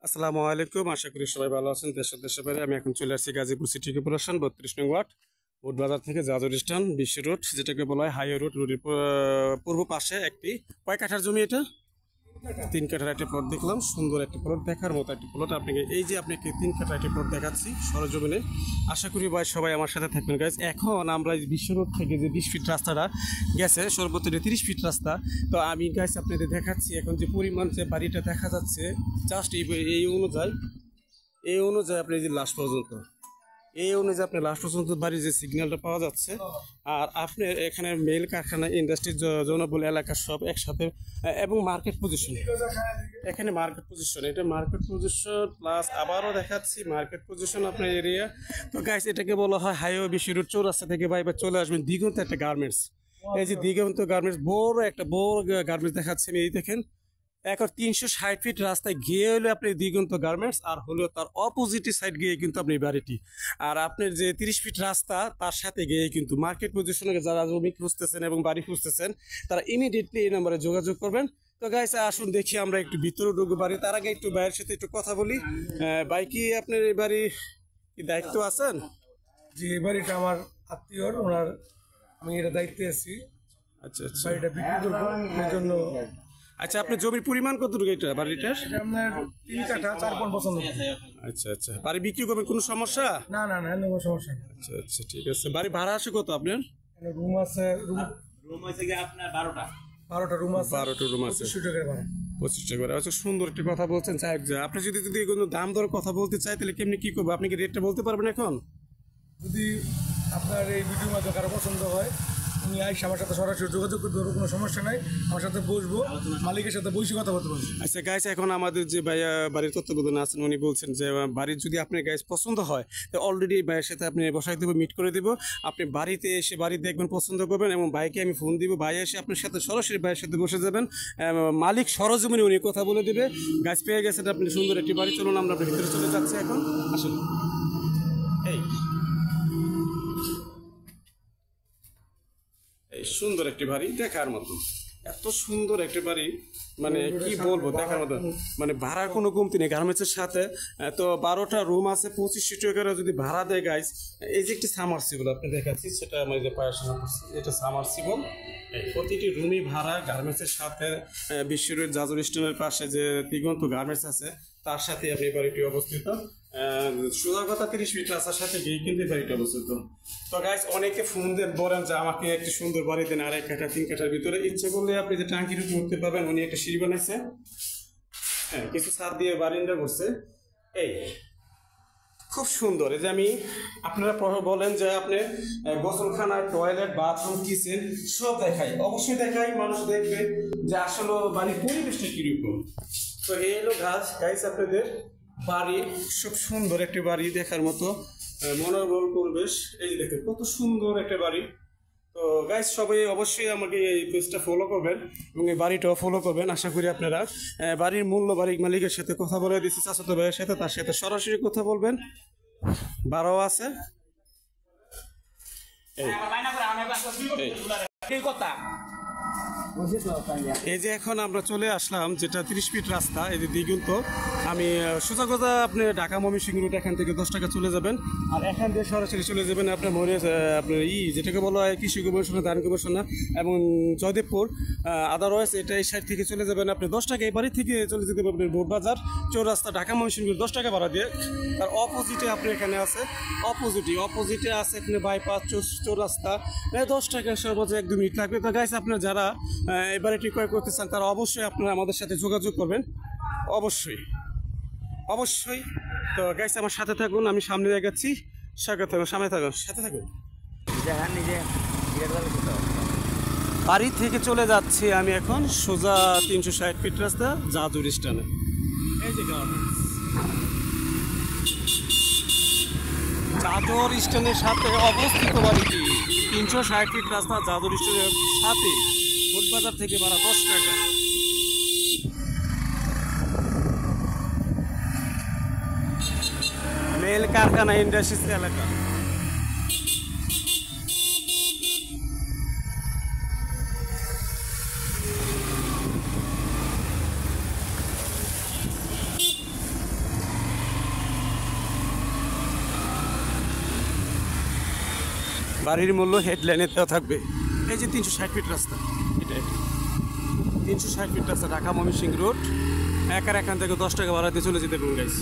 আসসালামু আলাইকুম, আশা করি সবাই ভালো আছেন। দেশের বাইরে আমি এখন চলে আসছি গাজীপুর সিটি কর্পোরেশন 32 নং ওয়ার্ড বোট বাজার থেকে জাজর স্টান বিশ্ব রোড, যেটাকে বলা হয় হাইওয়ে রোড। রোডের পূর্ব পাশে একটি কয় কাঠার জমি, এটা 3 কাঠার একটি প্লট দেখলাম। সুন্দর একটি প্লট, দেখার মতো একটি প্লট। আপনাকে এই যে আপনাকে 3 কাঠার একটি প্লট দেখাচ্ছি সরজমিনে। আশা করি ভাই সবাই আমার সাথে থাকবেন গাইজ। এখন আমরা বিশ্ব রোড থেকে যে 20 ফিট রাস্তাটা গেছে, সর্বোচ্চ 30 ফিট রাস্তা, তো আমি গাইজ আপনাদের দেখাচ্ছি এখন যে পরিমাণ যে বাড়িটা দেখা যাচ্ছে। জাস্ট এই অনুযায়ী আপনি যে লাস্ট পর্যন্ত বাড়ির যে সিগন্যালটা পাওয়া যাচ্ছে, আর আপনার এখানে মেল কারখানা, ইন্ডাস্ট্রি, জনবহুল এলাকা সব একসাথে, এবং মার্কেট পজিশন। এখানে মার্কেট পজিশন, এটা মার্কেট পজিশন প্লাস আবারও দেখাচ্ছি মার্কেট পজিশন আপনার এরিয়া। তো গাইস, এটাকে বলা হয় হাইওয়ে বিশ্ব রোড। চৌরাস্তা থেকে ভাই চলে আসবেন দিগন্ত একটা গার্মেন্টস। এই যে দিগন্ত গার্মেন্টস, বড় গার্মেন্টস দেখাচ্ছি আমি। এই দেখেন, এখন 360 ফিট রাস্তায় গিয়ে হলে আপনি দিগন্ত গার্মেন্টস, আর হলো তার অপোজিট সাইড গিয়ে কিন্তু আপনি বাড়িটি। আর আপনার যে 30 ফিট রাস্তা, তার সাথে গিয়ে কিন্তু মার্কেট পজিশনে যারা জমি খুঁজতেছেন এবং বাড়ি খুঁজতেছেন, তারা ইমিডিয়েটলি এই নম্বরে যোগাযোগ করবেন। তো গাইস, আসুন দেখি আমরা একটু ভিতরে ঢুকবো বাড়ি। তার আগে একটু ভাইয়ের সাথে একটু কথা বলি। ভাই, কি আপনার এই বাড়ি কি দায়িত্ব আছেন? যে এই বাড়িটা আমার আত্মীয়, ওনার আমি এটা দায়িত্বে আছি। আচ্ছা আচ্ছা, বাড়িটা বিক্রি করবো এই জন্য। আচ্ছা, আপনার জমির পরিমাণ কতটুকু এটা বাড়িটার? এটা আপনার 3 কাঠা 4 পছন্দ। আচ্ছা আচ্ছা, বাড়ি বিক্রি করবেন, কোনো সমস্যা? না না না, কোনো সমস্যা নেই। আচ্ছা আচ্ছা, ঠিক আছে। বাড়ি ভাড়া আসে কত আপনার? রুম আছে, রুম হয়েছে কি আপনার 12টা রুম আছে। 12টা রুম আছে, 25 টাকা ভাড়া। 25 টাকা করে। আচ্ছা, সুন্দর একটি কথা বলছেন সাহেব। যে আপনি যদি কোনো দাম দর কথা বলতে চাই, তাহলে কেমনি কি করবো? আপনি কি রেটটা বলতে পারবেন এখন? যদি আপনার এই ভিডিওর মাধ্যমে কারো পছন্দ হয়, উনি আইসা আমার সাথে সরাসরি যোগাযোগ করতে পারবো, কোনো সমস্যা নাই। আমার সাথে বসবো, মালিকের সাথে বসে কথা বলতে পারবো। আচ্ছা গাইস, এখন আমাদের যে ভাইয়া বাড়ির তত্ত্বাবধানে আছেন, উনি বলছেন যে বাড়ির যদি আপনার গাইস পছন্দ হয়, তো অলরেডি ভাইয়ের সাথে আপনি বসাই দেবো, মিট করে দেবো। আপনি বাড়িতে এসে বাড়ি দেখবেন, পছন্দ করবেন, এবং ভাইকে আমি ফোন দিব। ভাই এসে আপনার সাথে সরাসরি ভাইয়ের সাথে বসে যাবেন। মালিক সরজমিনে উনি কথা বলে দেবে। গাছ পেয়ে গেছেন আপনি সুন্দর একটি বাড়ি। চলুন আমরা ভিতরে চলে যাচ্ছি এখন। আসলে এই সুন্দর একটি বাড়ি, দেখার মতো। এত সুন্দর একটি বাড়ি, মানে কি বলবো, দেখার মতো। মানে ভাড়ার কোনো কমতি নেই গার্মেন্টসের সাথে। তো 12টা রুম আছে, 25 টাকা যদি ভাড়া দেয় গাইস। এই যে একটি সামারসিবল আপনি দেখাচ্ছি, সেটা আমি যে পায়ের সামনে করছি, এটা সামারসিবল। প্রতিটি রুমই ভাড়া গার্মেন্টসের সাথে। বিশ্ব রোড জাজর স্টেশনের পাশে যে দিগন্ত গার্মেন্টস আছে, তার সাথে আপনি বাড়িটি অবস্থিত। সোজা কথা 30 ফিট রাস্তার সাথে গিয়ে কিন্তু বাড়িটি অবস্থিত। তো গাইস, অনেকে ফোন দেন, বলেন যে আমাকে একটি সুন্দর বাড়ি দেন 2.5 কাঠা 3 কাঠার ভিতরে। ইচ্ছে করলে আপনি যে টাঙ্কির উপরে উঠতে পারবেন। উনি একটা সিঁড়ি বানাইছে, হ্যাঁ, কিছু ছাদ দিয়ে বারিন্দা করছে। এই খুব সুন্দর। এই যে আমি, আপনারা বলেন যে আপনি গোসলখানা, টয়লেট, বাথরুম, কিচেন সব দেখাই, অবশ্যই দেখাই। মানুষ দেখবে যে আসলে বাড়ির পরিবেশটা কিরকম। তো এই হলো গাইস আপনাদের বাড়ি। খুব সুন্দর একটি বাড়ি, দেখার মতো মনোরম পরিবেশ। এই যে দেখেন কত সুন্দর একটা বাড়ি। তো গাইস, সবাই অবশ্যই আমাকে এই পেজটা ফলো করবেন এবং এই বাড়িটাও ফলো করবেন। আশা করি আপনারা বাড়ির বাড়ির মালিকের সাথে কথা বলে দিচ্ছি, চাচাতো ভাইয়ের সাথে, তার সাথে সরাসরি কথা বলবেন। বারো আছে। এই যে এখন আমরা চলে আসলাম, যেটা 30 ফিট রাস্তা, এই যে দিগন্ত। আমি সোজা কথা আপনি ঢাকা ময়মনসিংহ রুট, এখান থেকে 10 টাকা চলে যাবেন, আর এখান দিয়ে সরাসরি চলে যাবেন আপনার আপনার যেটাকে বলা হয় কৃষি গবেষণা, ধান গবেষণা এবং জয়দেবপুর। আদারওয়াইজ এটা এই সাইড থেকে চলে যাবেন আপনি 10 টাকা। এই বাড়ি থেকে চলে যেতে পারবেন বোট বাজার চৌরাস্তা, ঢাকা ময়মনসিংহ 10 টাকা ভাড়া দিয়ে। তার অপোজিটে আপনি এখানে আছে, অপোজিটে আছে এখানে বাইপাস চৌরাস্তা, 10 টাকা সর্বোচ্চ 1-2 মিনিট লাগবে। তো গাইস, আপনার যারা এবারে ঠিক ক্রয় করতে চান, তারা অবশ্যই আপনারা আমাদের সাথে যোগাযোগ করবেন, অবশ্যই। তো গাইস, আমার সাথে থাকুন, আমি সামনে যাচ্ছি। সাথে থাকুন। বাড়ি থেকে চলে যাচ্ছি আমি এখন সোজা 360 ফিট রাস্তা জাজর স্টানে। এই যে জাজর স্টানের সাথে অবস্থিত বাড়িটি, 360 ফিট রাস্তা জাজর স্টানের সাথে। বোট বাজার থেকে ভাড়া 10 টাকা। মেল কারখানা, ইন্ডাস্ট্রিজ এলাকা। বাড়ির মূল্য হেডলাইনে দেওয়া থাকবে। এই যে 360 ফিট রাস্তা, এটা 360 ফিট রাস্তা, ঢাকা ময়মনসিংহ রোড। একার এখান থেকে 10 টাকা ভাড়া দিয়ে চলে যেতে পারবেন গাইস।